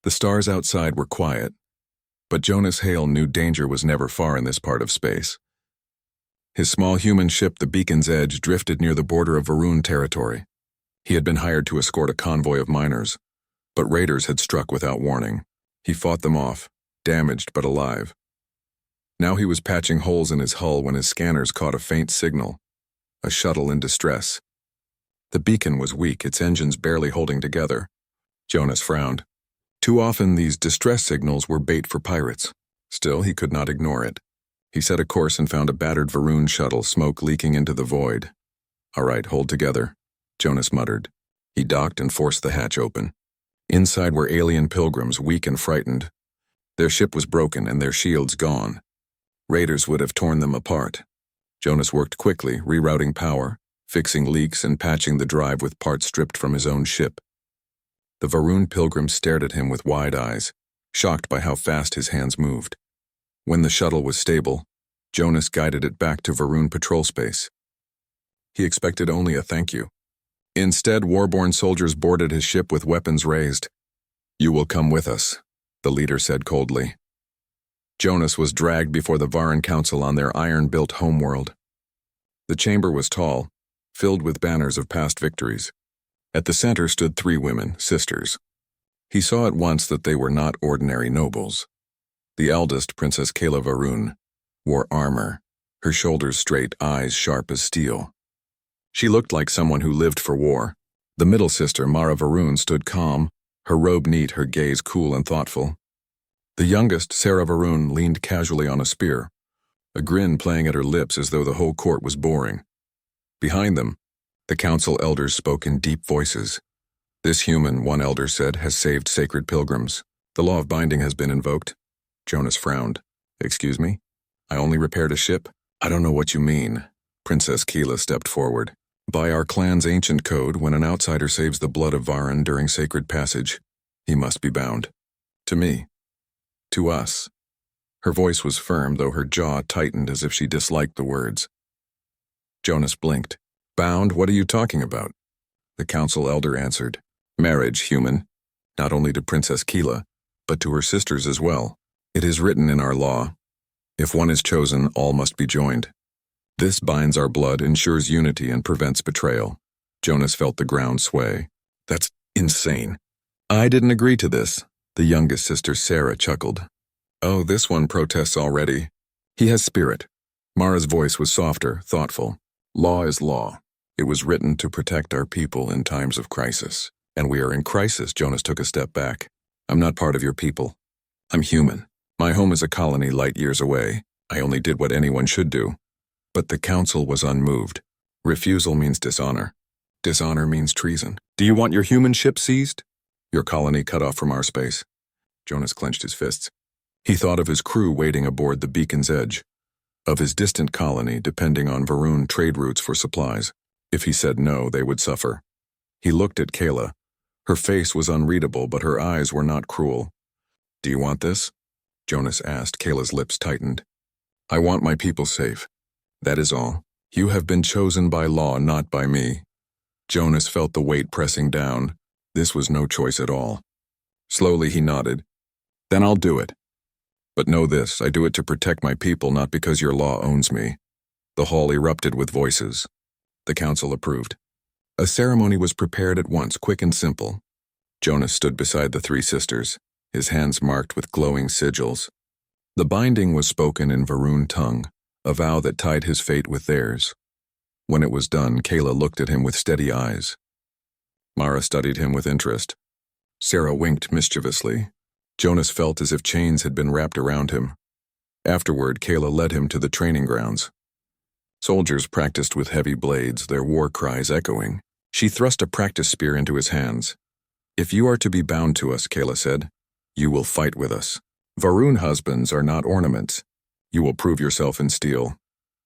The stars outside were quiet, but Jonas Hale knew danger was never far in this part of space. His small human ship, the Beacon's Edge, drifted near the border of Varun territory. He had been hired to escort a convoy of miners, but raiders had struck without warning. He fought them off, damaged but alive. Now he was patching holes in his hull when his scanners caught a faint signal, a shuttle in distress. The beacon was weak, its engines barely holding together. Jonas frowned. Too often these distress signals were bait for pirates. Still, he could not ignore it. He set a course and found a battered Varun shuttle, smoke leaking into the void. "All right, hold together," Jonas muttered. He docked and forced the hatch open. Inside were alien pilgrims, weak and frightened. Their ship was broken and their shields gone. Raiders would have torn them apart. Jonas worked quickly, rerouting power, fixing leaks and patching the drive with parts stripped from his own ship. The Varun pilgrims stared at him with wide eyes, shocked by how fast his hands moved. When the shuttle was stable, Jonas guided it back to Varun patrol space. He expected only a thank you. Instead, war-born soldiers boarded his ship with weapons raised. "You will come with us," the leader said coldly. Jonas was dragged before the Varan Council on their iron-built homeworld. The chamber was tall, filled with banners of past victories. At the center stood 3 women, sisters. He saw at once that they were not ordinary nobles. The eldest, Princess Kayla Varun, wore armor, her shoulders straight, eyes sharp as steel. She looked like someone who lived for war. The middle sister, Mara Varun, stood calm, her robe neat, her gaze cool and thoughtful. The youngest, Sarah Varun, leaned casually on a spear, a grin playing at her lips as though the whole court was boring. Behind them, the council elders spoke in deep voices. "This human," one elder said, "has saved sacred pilgrims. The law of binding has been invoked." Jonas frowned. "Excuse me? I only repaired a ship?" "I don't know what you mean." Princess Keela stepped forward. "By our clan's ancient code, when an outsider saves the blood of Varan during sacred passage, he must be bound. To me. To us." Her voice was firm, though her jaw tightened as if she disliked the words. Jonas blinked. "Bound? What are you talking about?" The council elder answered. "Marriage, human. Not only to Princess Keela, but to her sisters as well. It is written in our law. If one is chosen, all must be joined. This binds our blood, ensures unity, and prevents betrayal." Jonas felt the ground sway. "That's insane." "I didn't agree to this," the youngest sister Sarah chuckled. "Oh, this one protests already. He has spirit." Mara's voice was softer, thoughtful. "Law is law. It was written to protect our people in times of crisis. And we are in crisis." Jonas took a step back. "I'm not part of your people. I'm human. My home is a colony light years away. I only did what anyone should do." But the council was unmoved. Refusal means dishonor. Dishonor means treason. "Do you want your human ship seized? Your colony cut off from our space?" Jonas clenched his fists. He thought of his crew waiting aboard the Beacon's Edge, of his distant colony depending on Varun trade routes for supplies. If he said no, they would suffer. He looked at Kayla. Her face was unreadable, but her eyes were not cruel. "Do you want this?" Jonas asked. Kayla's lips tightened. "I want my people safe. That is all. You have been chosen by law, not by me." Jonas felt the weight pressing down. This was no choice at all. Slowly he nodded. "Then I'll do it. But know this, I do it to protect my people, not because your law owns me." The hall erupted with voices. The council approved. A ceremony was prepared at once, quick and simple. Jonas stood beside the 3 sisters, his hands marked with glowing sigils. The binding was spoken in Varun tongue, a vow that tied his fate with theirs. When it was done, Kayla looked at him with steady eyes. Mara studied him with interest. Sarah winked mischievously. Jonas felt as if chains had been wrapped around him. Afterward, Kayla led him to the training grounds. Soldiers practiced with heavy blades, their war cries echoing. She thrust a practice spear into his hands. "If you are to be bound to us," Kayla said, "you will fight with us. Varun husbands are not ornaments. You will prove yourself in steel."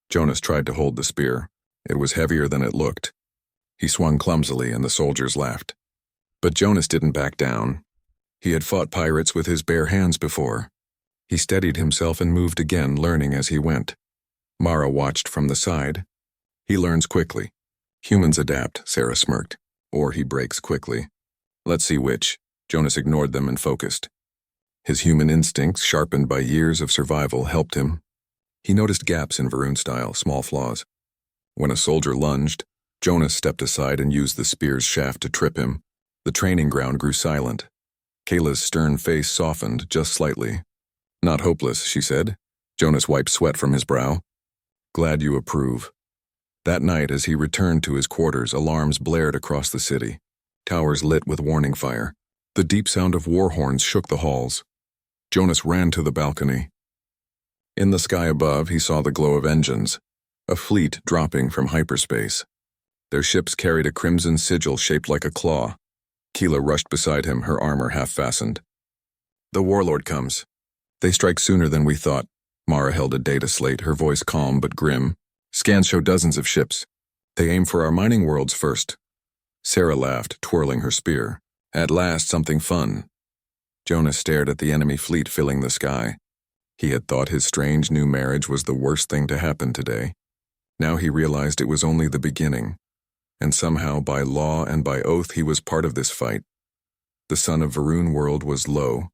Jonas tried to hold the spear. It was heavier than it looked. He swung clumsily and the soldiers laughed. But Jonas didn't back down. He had fought pirates with his bare hands before. He steadied himself and moved again, learning as he went. Mara watched from the side. "He learns quickly. Humans adapt," Sarah smirked. "Or he breaks quickly. Let's see which." Jonas ignored them and focused. His human instincts, sharpened by years of survival, helped him. He noticed gaps in Varun style, small flaws. When a soldier lunged, Jonas stepped aside and used the spear's shaft to trip him. The training ground grew silent. Kayla's stern face softened just slightly. "Not hopeless," she said. Jonas wiped sweat from his brow. "Glad you approve." That night, as he returned to his quarters, alarms blared across the city. Towers lit with warning fire. The deep sound of war horns shook the halls. Jonas ran to the balcony. In the sky above, he saw the glow of engines, a fleet dropping from hyperspace. Their ships carried a crimson sigil shaped like a claw. Keela rushed beside him, her armor half-fastened. "The warlord comes. They strike sooner than we thought." Mara held a data slate, her voice calm but grim. "Scans show dozens of ships. They aim for our mining worlds first." Sarah laughed, twirling her spear. "At last, something fun." Jonas stared at the enemy fleet filling the sky. He had thought his strange new marriage was the worst thing to happen today. Now he realized it was only the beginning. And somehow, by law and by oath, he was part of this fight. The sun of Varun world was low,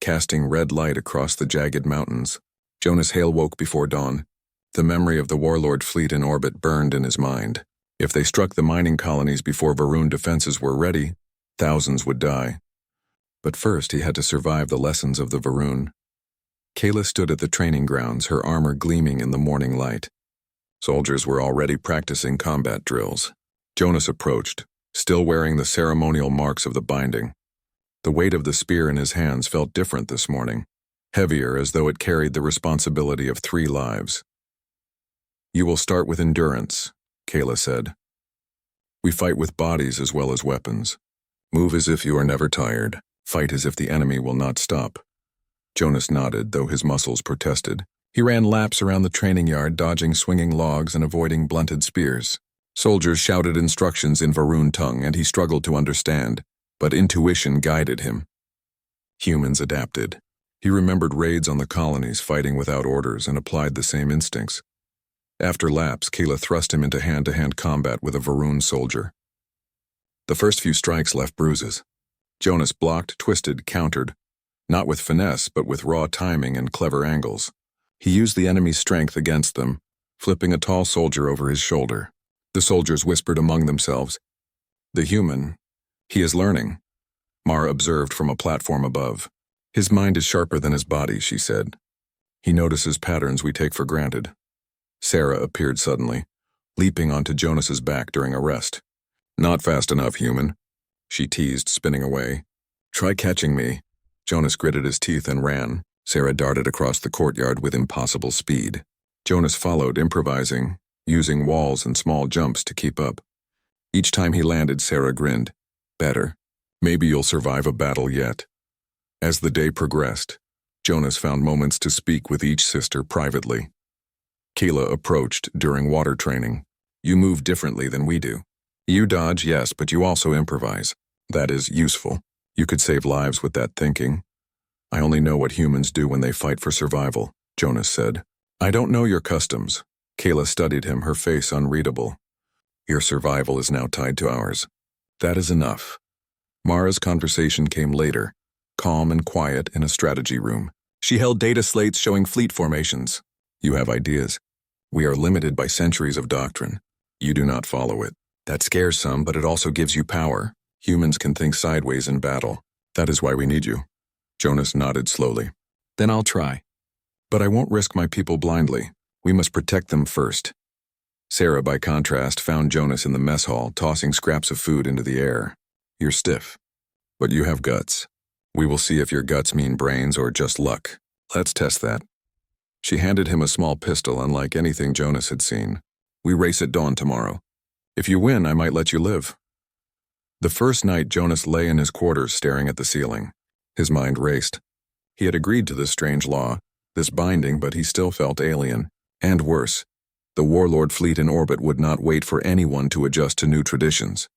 casting red light across the jagged mountains. Jonas Hale woke before dawn. The memory of the warlord fleet in orbit burned in his mind. If they struck the mining colonies before Varun defenses were ready, thousands would die. But first he had to survive the lessons of the Varun. Kayla stood at the training grounds, her armor gleaming in the morning light. Soldiers were already practicing combat drills. Jonas approached, still wearing the ceremonial marks of the binding. The weight of the spear in his hands felt different this morning, heavier as though it carried the responsibility of 3 lives. "You will start with endurance," Kayla said. "We fight with bodies as well as weapons. Move as if you are never tired. Fight as if the enemy will not stop." Jonas nodded, though his muscles protested. He ran laps around the training yard, dodging swinging logs and avoiding blunted spears. Soldiers shouted instructions in Varun tongue, and he struggled to understand, but intuition guided him. Humans adapted. He remembered raids on the colonies, fighting without orders, and applied the same instincts. After laps, Keela thrust him into hand-to-hand combat with a Varun soldier. The first few strikes left bruises. Jonas blocked, twisted, countered, not with finesse, but with raw timing and clever angles. He used the enemy's strength against them, flipping a tall soldier over his shoulder. The soldiers whispered among themselves. "The human. He is learning," Mara observed from a platform above. "His mind is sharper than his body," she said. "He notices patterns we take for granted." Sarah appeared suddenly, leaping onto Jonas's back during a rest. "Not fast enough, human," she teased, spinning away. "Try catching me." Jonas gritted his teeth and ran. Sarah darted across the courtyard with impossible speed. Jonas followed, improvising, using walls and small jumps to keep up. Each time he landed, Sarah grinned. "Better. Maybe you'll survive a battle yet." As the day progressed, Jonas found moments to speak with each sister privately. Keela approached during water training. "You move differently than we do. You dodge, yes, but you also improvise. That is useful. You could save lives with that thinking." "I only know what humans do when they fight for survival," Jonas said. "I don't know your customs." Kayla studied him, her face unreadable. "Your survival is now tied to ours." "That is enough." Mara's conversation came later, calm and quiet in a strategy room. She held data slates showing fleet formations. "You have ideas. We are limited by centuries of doctrine. You do not follow it. That scares some, but it also gives you power. Humans can think sideways in battle. That is why we need you." Jonas nodded slowly. "Then I'll try. But I won't risk my people blindly. We must protect them first." Sarah, by contrast, found Jonas in the mess hall, tossing scraps of food into the air. "You're stiff. But you have guts. We will see if your guts mean brains or just luck. Let's test that." She handed him a small pistol, unlike anything Jonas had seen. "We race at dawn tomorrow. If you win, I might let you live." The first night, Jonas lay in his quarters staring at the ceiling. His mind raced. He had agreed to this strange law, this binding, but he still felt alien. And worse, the warlord fleet in orbit would not wait for anyone to adjust to new traditions.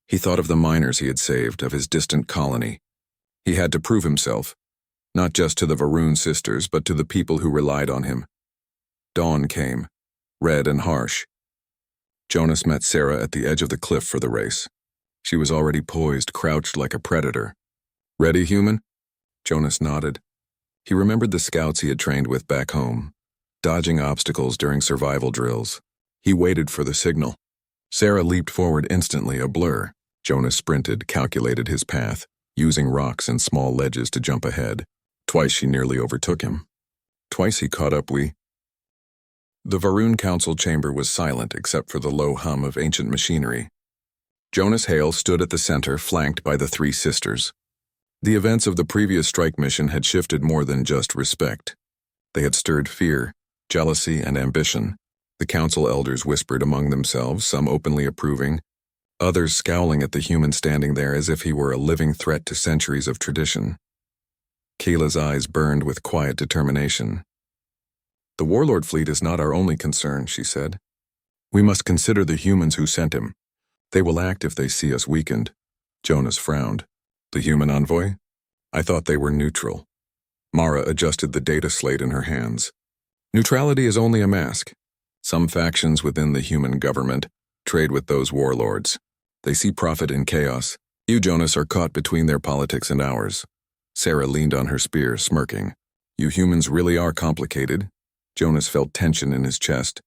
He thought of the miners he had saved, of his distant colony. He had to prove himself, not just to the Varun sisters, but to the people who relied on him. Dawn came, red and harsh. Jonas met Sarah at the edge of the cliff for the race. She was already poised, crouched like a predator. Ready, human? Jonas nodded. He remembered the scouts he had trained with back home, dodging obstacles during survival drills. He waited for the signal. Sarah leaped forward instantly, a blur. Jonas sprinted, calculated his path, using rocks and small ledges to jump ahead. Twice she nearly overtook him. Twice he caught up. The Varun Council chamber was silent except for the low hum of ancient machinery. Jonas Hale stood at the center, flanked by the three sisters. The events of the previous strike mission had shifted more than just respect. They had stirred fear, jealousy, and ambition. The council elders whispered among themselves, some openly approving, others scowling at the human standing there as if he were a living threat to centuries of tradition. Kayla's eyes burned with quiet determination. "The warlord fleet is not our only concern," she said. "We must consider the humans who sent him. They will act if they see us weakened." Jonas frowned. "The human envoy? I thought they were neutral." Mara adjusted the data slate in her hands. "Neutrality is only a mask. Some factions within the human government trade with those warlords. They see profit in chaos. You, Jonas, are caught between their politics and ours." Sarah leaned on her spear, smirking. "You humans really are complicated." Jonas felt tension in his chest.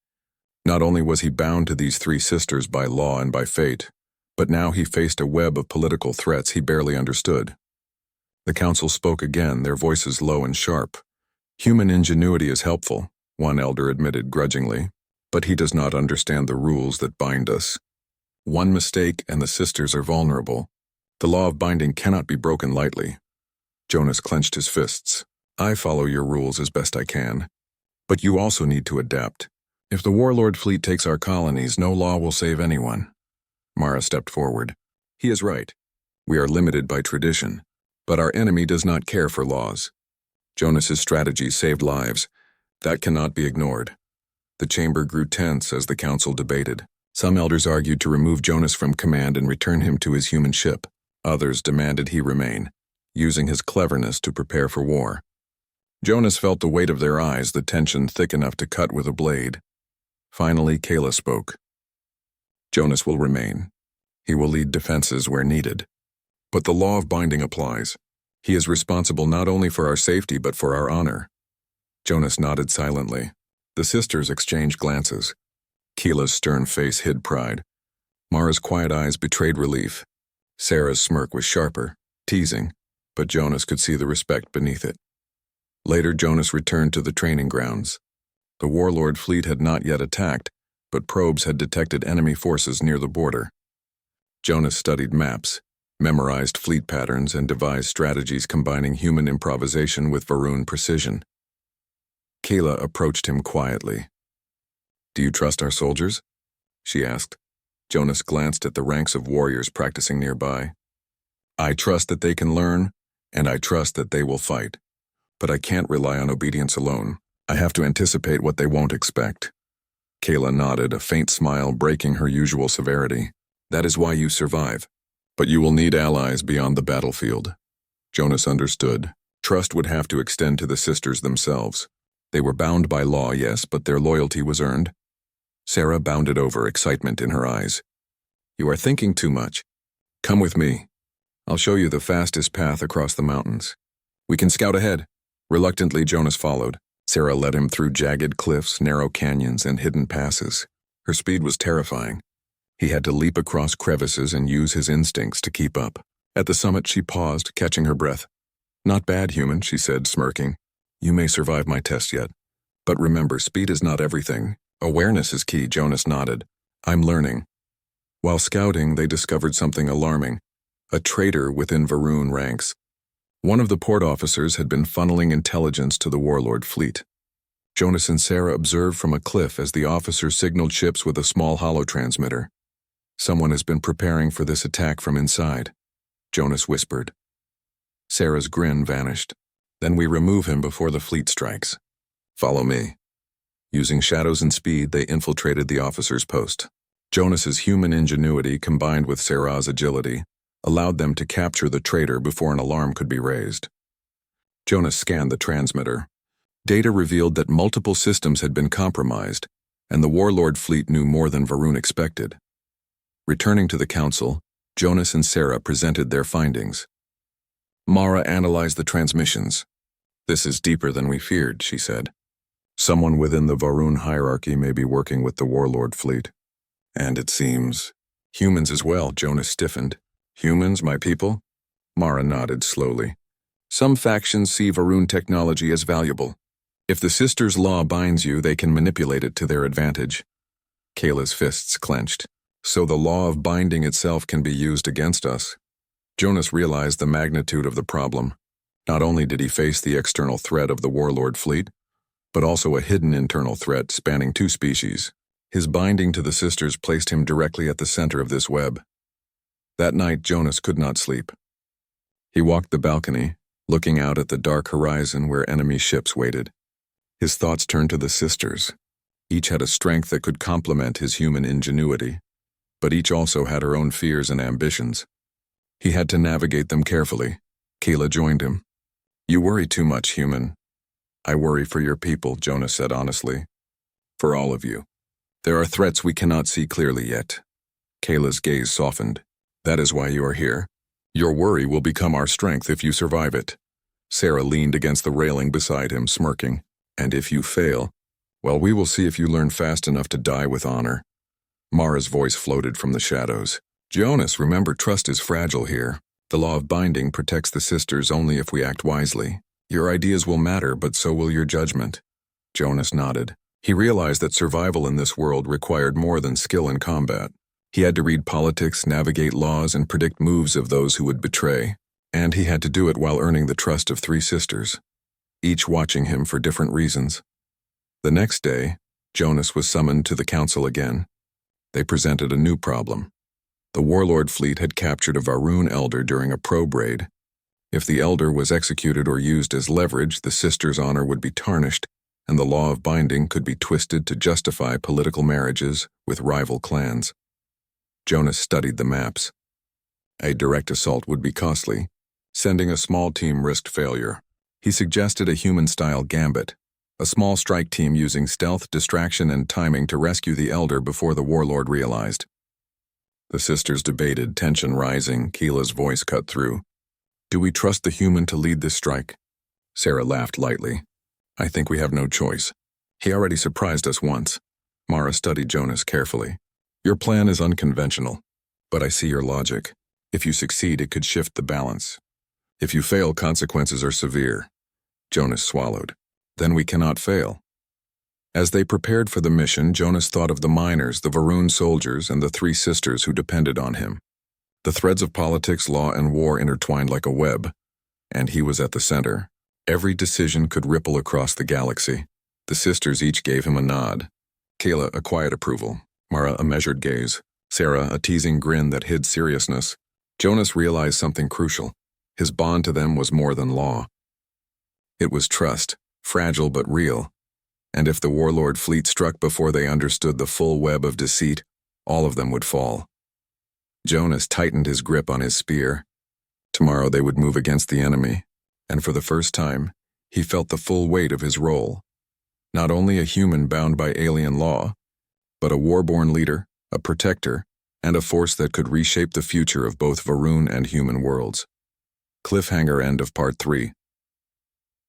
Not only was he bound to these three sisters by law and by fate, but now he faced a web of political threats he barely understood. The council spoke again, their voices low and sharp. "Human ingenuity is helpful," one elder admitted grudgingly, "but he does not understand the rules that bind us. One mistake and the sisters are vulnerable. The law of binding cannot be broken lightly." Jonas clenched his fists. "I follow your rules as best I can. But you also need to adapt. If the warlord fleet takes our colonies, no law will save anyone." Mara stepped forward. "He is right. We are limited by tradition, but our enemy does not care for laws. Jonas's strategy saved lives. That cannot be ignored." The chamber grew tense as the council debated. Some elders argued to remove Jonas from command and return him to his human ship. Others demanded he remain, using his cleverness to prepare for war. Jonas felt the weight of their eyes, the tension thick enough to cut with a blade. Finally, Kayla spoke. "Jonas will remain. He will lead defenses where needed. But the law of binding applies. He is responsible not only for our safety but for our honor." Jonas nodded silently. The sisters exchanged glances. Kayla's stern face hid pride. Mara's quiet eyes betrayed relief. Sarah's smirk was sharper, teasing, but Jonas could see the respect beneath it. Later, Jonas returned to the training grounds. The warlord fleet had not yet attacked, but probes had detected enemy forces near the border. Jonas studied maps, memorized fleet patterns, and devised strategies combining human improvisation with Varun precision. Kayla approached him quietly. "Do you trust our soldiers?" she asked. Jonas glanced at the ranks of warriors practicing nearby. "I trust that they can learn, and I trust that they will fight. But I can't rely on obedience alone. I have to anticipate what they won't expect." Kayla nodded, a faint smile breaking her usual severity. "That is why you survive. But you will need allies beyond the battlefield." Jonas understood. Trust would have to extend to the sisters themselves. They were bound by law, yes, but their loyalty was earned. Sarah bounded over, excitement in her eyes. "You are thinking too much. Come with me. I'll show you the fastest path across the mountains. We can scout ahead." Reluctantly, Jonas followed. Sarah led him through jagged cliffs, narrow canyons, and hidden passes. Her speed was terrifying. He had to leap across crevices and use his instincts to keep up. At the summit, she paused, catching her breath. "Not bad, human," she said, smirking. "You may survive my test yet. But remember, speed is not everything. Awareness is key." Jonas nodded. "I'm learning." While scouting, they discovered something alarming. A traitor within Varun ranks. One of the port officers had been funneling intelligence to the warlord fleet. Jonas and Sarah observed from a cliff as the officer signaled ships with a small holotransmitter. "Someone has been preparing for this attack from inside," Jonas whispered. Sarah's grin vanished. "Then we remove him before the fleet strikes. Follow me." Using shadows and speed, they infiltrated the officer's post. Jonas's human ingenuity combined with Sarah's agility allowed them to capture the traitor before an alarm could be raised. Jonas scanned the transmitter. Data revealed that multiple systems had been compromised, and the warlord fleet knew more than Varun expected. Returning to the council, Jonas and Sarah presented their findings. Mara analyzed the transmissions. "This is deeper than we feared," she said. "Someone within the Varun hierarchy may be working with the warlord fleet. And it seems humans as well." Jonas stiffened. "Humans, my people?" Mara nodded slowly. "Some factions see Varun technology as valuable. If the Sisters' law binds you, they can manipulate it to their advantage." Kayla's fists clenched. "So the law of binding itself can be used against us." Jonas realized the magnitude of the problem. Not only did he face the external threat of the warlord fleet, but also a hidden internal threat spanning two species. His binding to the Sisters placed him directly at the center of this web. That night, Jonas could not sleep. He walked the balcony, looking out at the dark horizon where enemy ships waited. His thoughts turned to the Sisters. Each had a strength that could complement his human ingenuity, but each also had her own fears and ambitions. He had to navigate them carefully. Kayla joined him. "You worry too much, human." "I worry for your people," Jonas said honestly. "For all of you. There are threats we cannot see clearly yet." Kayla's gaze softened. "That is why you are here. Your worry will become our strength if you survive it." Sarah leaned against the railing beside him, smirking. "And if you fail, well, we will see if you learn fast enough to die with honor." Mara's voice floated from the shadows. "Jonas, remember, trust is fragile here. The law of binding protects the Sisters only if we act wisely. Your ideas will matter, but so will your judgment." Jonas nodded. He realized that survival in this world required more than skill in combat. He had to read politics, navigate laws, and predict moves of those who would betray. And he had to do it while earning the trust of 3 sisters, each watching him for different reasons. The next day, Jonas was summoned to the council again. They presented a new problem. The warlord fleet had captured a Varun elder during a probe raid. If the elder was executed or used as leverage, the Sisters' honor would be tarnished, and the law of binding could be twisted to justify political marriages with rival clans. Jonas studied the maps. A direct assault would be costly. Sending a small team risked failure. He suggested a human-style gambit, a small strike team using stealth, distraction, and timing to rescue the elder before the warlord realized. The Sisters debated, tension rising. Kayla's voice cut through. "Do we trust the human to lead this strike?" Sarah laughed lightly. "I think we have no choice. He already surprised us once." Mara studied Jonas carefully. "Your plan is unconventional, but I see your logic. If you succeed, it could shift the balance. If you fail, consequences are severe." Jonas swallowed. "Then we cannot fail." As they prepared for the mission, Jonas thought of the miners, the Varun soldiers, and the 3 sisters who depended on him. The threads of politics, law, and war intertwined like a web, and he was at the center. Every decision could ripple across the galaxy. The sisters each gave him a nod. Kayla a quiet approval, Mara a measured gaze, Sarah a teasing grin that hid seriousness. Jonas realized something crucial. His bond to them was more than law. It was trust, fragile but real. And if the warlord fleet struck before they understood the full web of deceit, all of them would fall. Jonas tightened his grip on his spear. Tomorrow they would move against the enemy, and for the first time, he felt the full weight of his role. Not only a human bound by alien law, but a war-born leader, a protector, and a force that could reshape the future of both Varun and human worlds. Cliffhanger end of Part 3.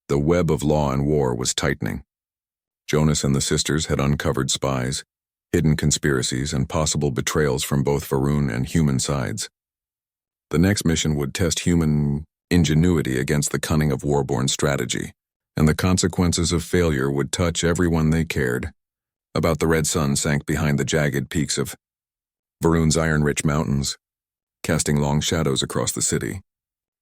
The web of law and war was tightening. Jonas and the sisters had uncovered spies, hidden conspiracies, and possible betrayals from both Varun and human sides. The next mission would test human ingenuity against the cunning of war-born strategy, and the consequences of failure would touch everyone they cared. About the red sun sank behind the jagged peaks of Varun's iron-rich mountains, casting long shadows across the city.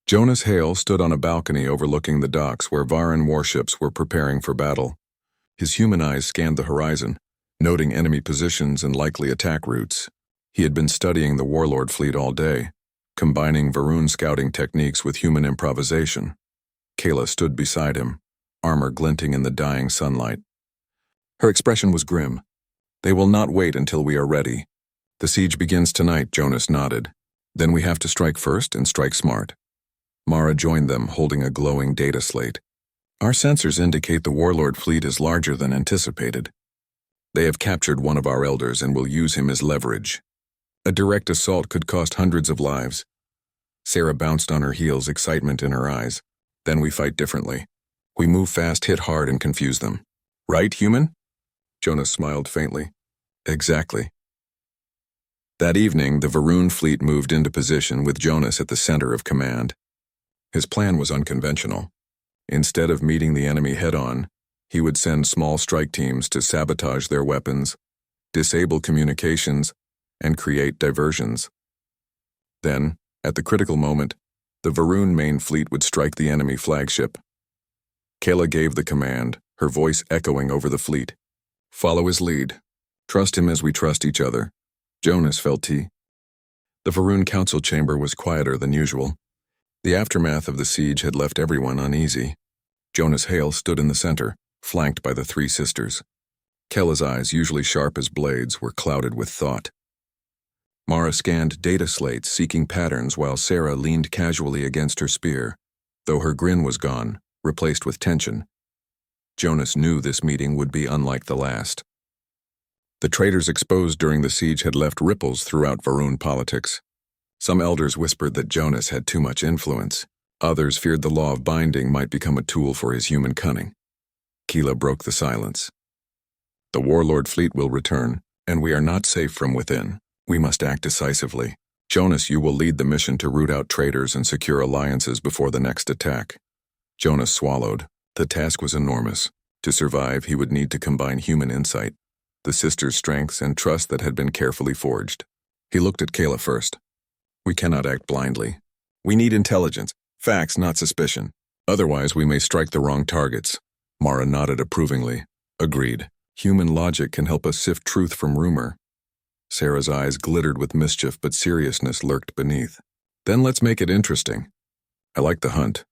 Jonas Hale stood on a balcony overlooking the docks where Varun warships were preparing for battle. His human eyes scanned the horizon, noting enemy positions and likely attack routes. He had been studying the warlord fleet all day, combining Varun scouting techniques with human improvisation. Kayla stood beside him, armor glinting in the dying sunlight. Her expression was grim. "They will not wait until we are ready." "The siege begins tonight," Jonas nodded. "Then we have to strike first and strike smart." Mara joined them, holding a glowing data slate. "Our sensors indicate the warlord fleet is larger than anticipated. They have captured one of our elders and will use him as leverage. A direct assault could cost hundreds of lives. Sarah bounced on her heels, excitement in her eyes. Then we fight differently. We move fast, hit hard, and confuse them. Right, human? Jonas smiled faintly. Exactly. That evening, the Varun fleet moved into position with Jonas at the center of command. His plan was unconventional. Instead of meeting the enemy head-on, he would send small strike teams to sabotage their weapons, disable communications, and create diversions. Then, at the critical moment, the Varun main fleet would strike the enemy flagship. Kayla gave the command, her voice echoing over the fleet. Follow his lead. Trust him as we trust each other. Jonas felt tea. The Varun council chamber was quieter than usual. The aftermath of the siege had left everyone uneasy. Jonas Hale stood in the center, flanked by the three sisters. Kayla's eyes, usually sharp as blades, were clouded with thought. Mara scanned data slates, seeking patterns, while Sarah leaned casually against her spear, though her grin was gone, replaced with tension. Jonas knew this meeting would be unlike the last. The traitors exposed during the siege had left ripples throughout Varun politics. Some elders whispered that Jonas had too much influence. Others feared the law of binding might become a tool for his human cunning. Keela broke the silence. The warlord fleet will return, and we are not safe from within. We must act decisively. Jonas, you will lead the mission to root out traitors and secure alliances before the next attack. Jonas swallowed. The task was enormous. To survive, he would need to combine human insight, the sisters' strengths, and trust that had been carefully forged. He looked at Kayla first. We cannot act blindly. We need intelligence, facts, not suspicion. Otherwise, we may strike the wrong targets. Mara nodded approvingly. Agreed. Human logic can help us sift truth from rumor. Sarah's eyes glittered with mischief, but seriousness lurked beneath. Then let's make it interesting. I like the hunt.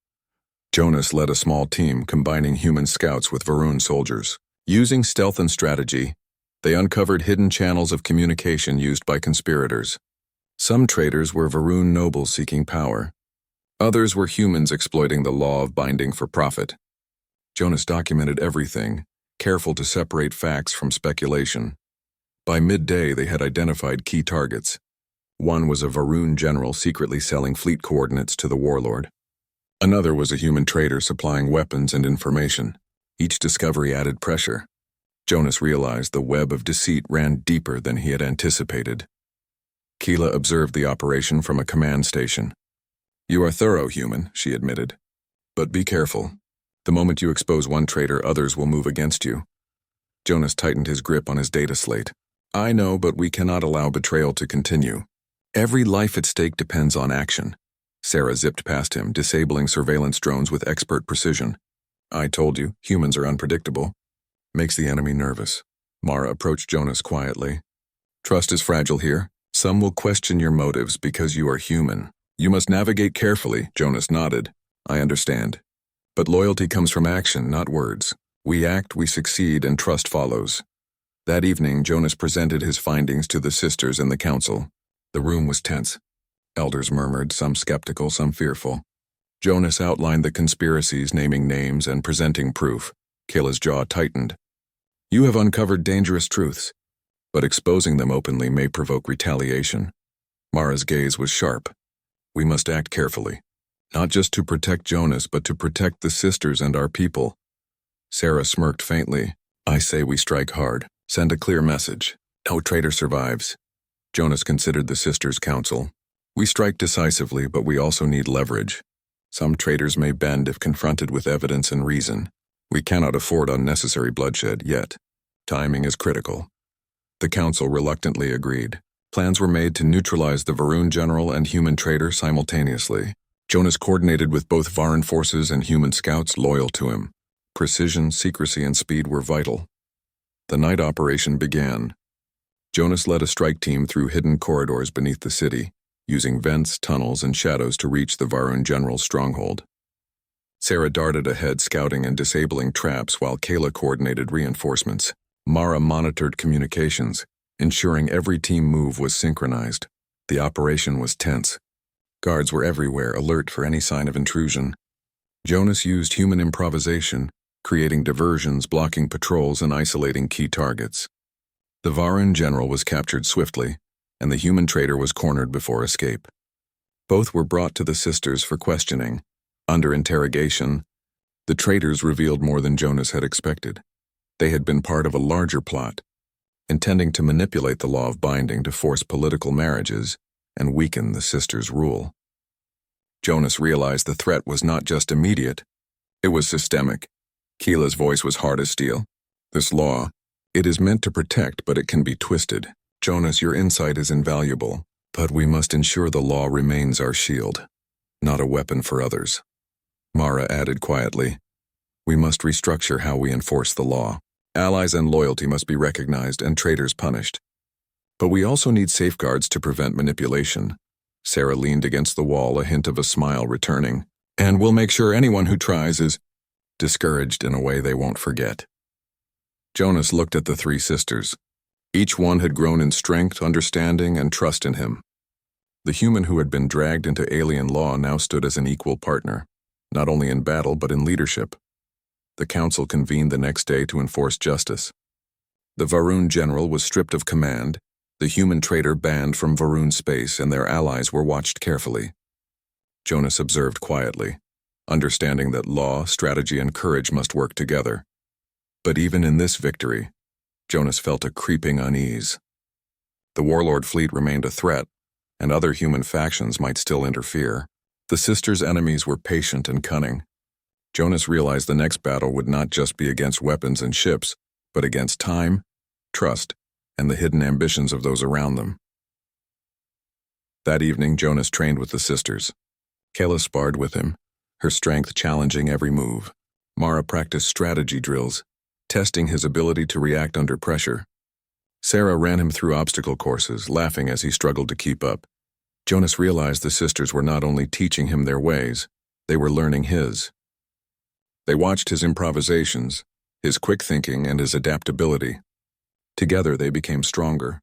Jonas led a small team combining human scouts with Varun soldiers. Using stealth and strategy, they uncovered hidden channels of communication used by conspirators. Some traitors were Varun nobles seeking power. Others were humans exploiting the law of binding for profit. Jonas documented everything, careful to separate facts from speculation. By midday, they had identified key targets. One was a Varun general secretly selling fleet coordinates to the warlord. Another was a human trader supplying weapons and information. Each discovery added pressure. Jonas realized the web of deceit ran deeper than he had anticipated. Keela observed the operation from a command station. You are thorough, human, she admitted. But be careful. The moment you expose one traitor, others will move against you. Jonas tightened his grip on his data slate. I know, but we cannot allow betrayal to continue. Every life at stake depends on action. Sarah zipped past him, disabling surveillance drones with expert precision. I told you, humans are unpredictable. Makes the enemy nervous. Mara approached Jonas quietly. Trust is fragile here. Some will question your motives because you are human. You must navigate carefully, Jonas nodded. I understand. But loyalty comes from action, not words. We act, we succeed, and trust follows. That evening, Jonas presented his findings to the sisters and the council. The room was tense. Elders murmured, some skeptical, some fearful. Jonas outlined the conspiracies, naming names and presenting proof. Kayla's jaw tightened. You have uncovered dangerous truths, but exposing them openly may provoke retaliation. Mara's gaze was sharp. We must act carefully, not just to protect Jonas, but to protect the sisters and our people. Sarah smirked faintly. I say we strike hard. Send a clear message. No traitor survives. Jonas considered the sisters' counsel. We strike decisively, but we also need leverage. Some traitors may bend if confronted with evidence and reason. We cannot afford unnecessary bloodshed yet. Timing is critical. The council reluctantly agreed. Plans were made to neutralize the Varun general and human traitor simultaneously. Jonas coordinated with both Varun forces and human scouts loyal to him. Precision, secrecy, and speed were vital. The night operation began. Jonas led a strike team through hidden corridors beneath the city, using vents, tunnels, and shadows to reach the Varun general's stronghold. Sarah darted ahead, scouting and disabling traps while Kayla coordinated reinforcements. Mara monitored communications, ensuring every team move was synchronized. The operation was tense. Guards were everywhere, alert for any sign of intrusion. Jonas used human improvisation, creating diversions, blocking patrols, and isolating key targets. The Varun general was captured swiftly, and the human traitor was cornered before escape. Both were brought to the sisters for questioning. Under interrogation, the traitors revealed more than Jonas had expected. They had been part of a larger plot, intending to manipulate the law of binding to force political marriages and weaken the sisters' rule. Jonas realized the threat was not just immediate, it was systemic. Keela's voice was hard as steel. This law, it is meant to protect, but it can be twisted. Jonas, your insight is invaluable, but we must ensure the law remains our shield, not a weapon for others. Mara added quietly, we must restructure how we enforce the law. Allies and loyalty must be recognized and traitors punished. But we also need safeguards to prevent manipulation. Sarah leaned against the wall, a hint of a smile returning. And we'll make sure anyone who tries is discouraged in a way they won't forget. Jonas looked at the three sisters. Each one had grown in strength, understanding, and trust in him. The human who had been dragged into alien law now stood as an equal partner, not only in battle but in leadership. The council convened the next day to enforce justice. The Varun general was stripped of command, the human traitor banned from Varun space, and their allies were watched carefully. Jonas observed quietly, understanding that law, strategy, and courage must work together. But even in this victory, Jonas felt a creeping unease. The warlord fleet remained a threat, and other human factions might still interfere. The sisters' enemies were patient and cunning. Jonas realized the next battle would not just be against weapons and ships, but against time, trust, and the hidden ambitions of those around them. That evening, Jonas trained with the sisters. Kayla sparred with him, her strength challenging every move. Mara practiced strategy drills, testing his ability to react under pressure. Sarah ran him through obstacle courses, laughing as he struggled to keep up. Jonas realized the sisters were not only teaching him their ways, they were learning his. They watched his improvisations, his quick thinking, and his adaptability. Together they became stronger.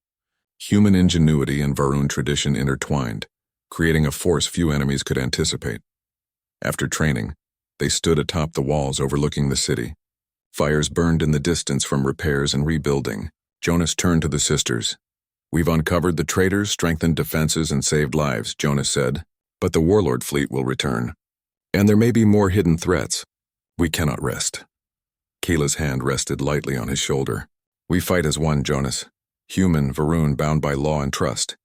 Human ingenuity and Varun tradition intertwined, creating a force few enemies could anticipate. After training, they stood atop the walls overlooking the city. Fires burned in the distance from repairs and rebuilding. Jonas turned to the sisters. We've uncovered the traitors, strengthened defenses, and saved lives, Jonas said. But the warlord fleet will return. And there may be more hidden threats. We cannot rest. Keela's hand rested lightly on his shoulder. We fight as one, Jonas. Human, Varun, bound by law and trust.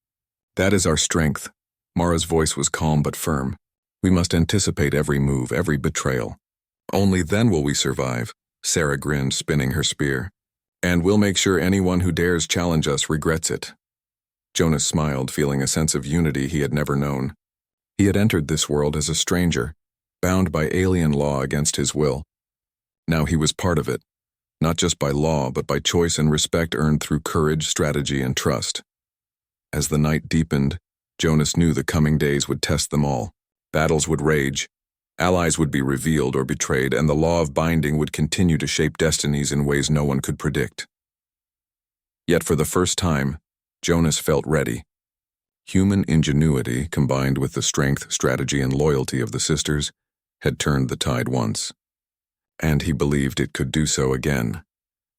That is our strength. Mara's voice was calm but firm. We must anticipate every move, every betrayal. Only then will we survive. Sarah grinned, spinning her spear. And we'll make sure anyone who dares challenge us regrets it. Jonas smiled, feeling a sense of unity he had never known. He had entered this world as a stranger, bound by alien law against his will. Now he was part of it, not just by law, but by choice and respect earned through courage, strategy, and trust. As the night deepened, Jonas knew the coming days would test them all. Battles would rage, allies would be revealed or betrayed, and the law of binding would continue to shape destinies in ways no one could predict. Yet for the first time, Jonas felt ready. Human ingenuity, combined with the strength, strategy, and loyalty of the sisters, had turned the tide once. And he believed it could do so again,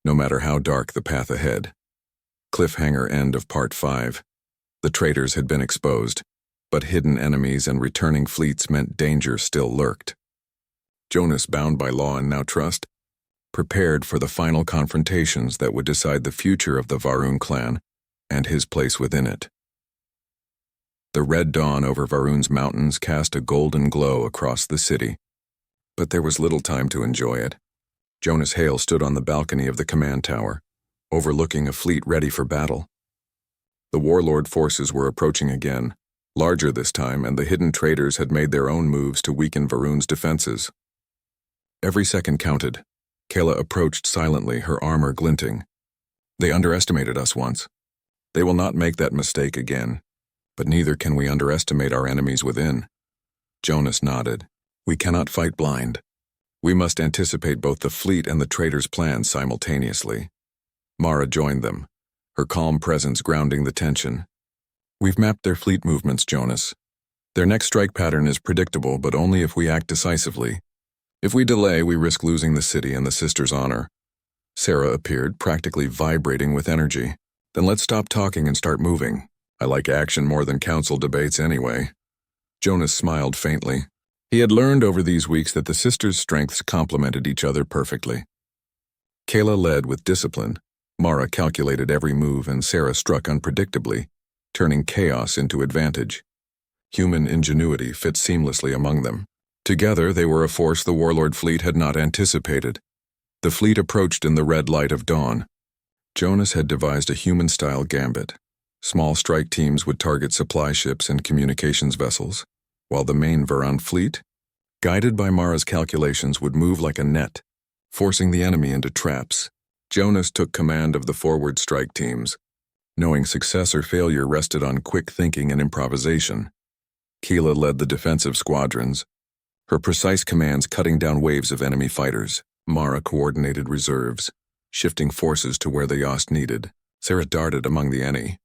no matter how dark the path ahead. Cliffhanger end of Part 5. The traitors had been exposed, but hidden enemies and returning fleets meant danger still lurked. Jonas, bound by law and now trust, prepared for the final confrontations that would decide the future of the Varun clan and his place within it. The red dawn over Varun's mountains cast a golden glow across the city, but there was little time to enjoy it. Jonas Hale stood on the balcony of the command tower, overlooking a fleet ready for battle. The warlord forces were approaching again, larger this time, and the hidden traitors had made their own moves to weaken Varun's defenses. Every second counted. Kayla approached silently, her armor glinting. They underestimated us once. They will not make that mistake again, but neither can we underestimate our enemies within. Jonas nodded. We cannot fight blind. We must anticipate both the fleet and the traitors' plans simultaneously. Mara joined them, her calm presence grounding the tension. We've mapped their fleet movements, Jonas. Their next strike pattern is predictable, but only if we act decisively. If we delay, we risk losing the city and the sisters' honor. Sarah appeared, practically vibrating with energy. Then let's stop talking and start moving. I like action more than council debates anyway. Jonas smiled faintly. He had learned over these weeks that the sisters' strengths complemented each other perfectly. Kayla led with discipline, Mara calculated every move, and Sarah struck unpredictably, turning chaos into advantage. Human ingenuity fit seamlessly among them. Together, they were a force the Warlord fleet had not anticipated. The fleet approached in the red light of dawn. Jonas had devised a human-style gambit. Small strike teams would target supply ships and communications vessels, while the main Varan fleet, guided by Mara's calculations, would move like a net, forcing the enemy into traps. Jonas took command of the forward strike teams, knowing success or failure rested on quick thinking and improvisation. Keela led the defensive squadrons, her precise commands cutting down waves of enemy fighters. Mara coordinated reserves, shifting forces to where the Yost needed. Sarah darted among the Eni,